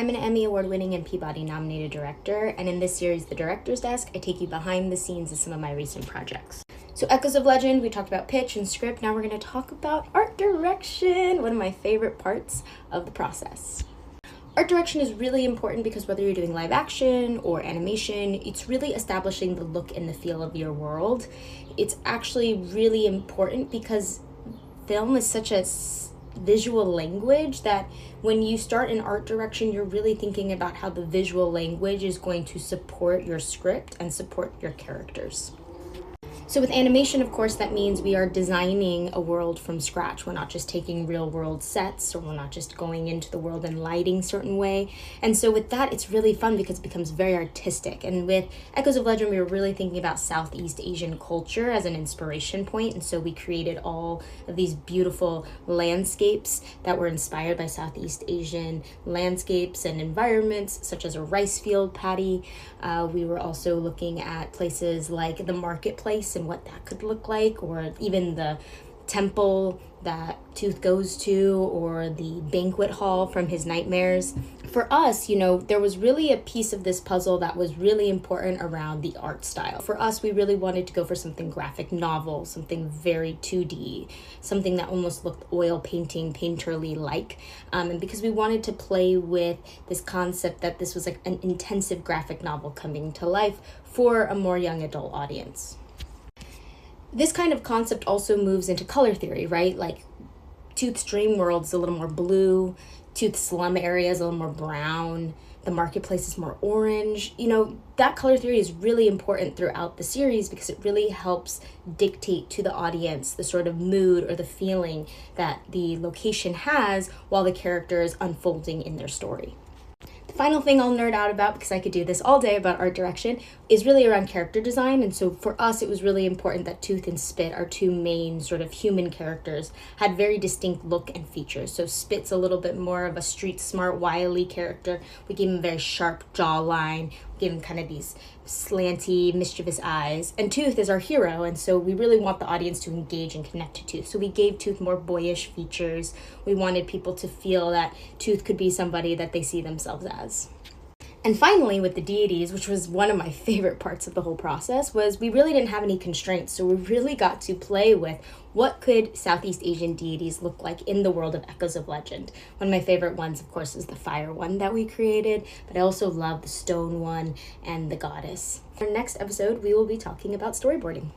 I'm an Emmy Award-winning and Peabody-nominated director, and in this series, The Director's Desk, I take you behind the scenes of some of my recent projects. So Echoes of Legend, we talked about pitch and script. Now we're going to talk about art direction, one of my favorite parts of the process. Art direction is really important because whether you're doing live action or animation, it's really establishing the look and the feel of your world. It's actually really important because film is such a visual language that when you start in art direction, you're really thinking about how the visual language is going to support your script and support your characters. So with animation, of course, that means we are designing a world from scratch. We're not just taking real world sets, or we're not just going into the world and lighting a certain way. And so with that, it's really fun because it becomes very artistic. And with Echoes of Legend, we were really thinking about Southeast Asian culture as an inspiration point. And so we created all of these beautiful landscapes that were inspired by Southeast Asian landscapes and environments, such as a rice field paddy. We were also looking at places like the marketplace and what that could look like, or even the temple that Tooth goes to, or the banquet hall from his nightmares. For us, there was really a piece of this puzzle that was really important around the art style. For us, we really wanted to go for something graphic novel, something very 2D, something that almost looked oil painterly like. And because we wanted to play with this concept that this was like an intensive graphic novel coming to life for a more young adult audience. This kind of concept also moves into color theory, right? Like Tooth's dream world is a little more blue, Tooth's slum area is a little more brown, the marketplace is more orange. That color theory is really important throughout the series because it really helps dictate to the audience the sort of mood or the feeling that the location has while the character is unfolding in their story. Final thing I'll nerd out about, because I could do this all day about art direction, is really around character design. And so for us, it was really important that Tooth and Spit, our two main sort of human characters, had very distinct look and features. So Spit's a little bit more of a street smart, wily character. We gave him a very sharp jawline. We gave him kind of these slanty, mischievous eyes. And Tooth is our hero, and so we really want the audience to engage and connect to Tooth. So we gave Tooth more boyish features. We wanted people to feel that Tooth could be somebody that they see themselves as. And finally, with the deities, which was one of my favorite parts of the whole process, was we really didn't have any constraints. So we really got to play with what could Southeast Asian deities look like in the world of Echoes of Legend. One of my favorite ones, of course, is the fire one that we created, but I also love the stone one and the goddess. For our next episode, we will be talking about storyboarding.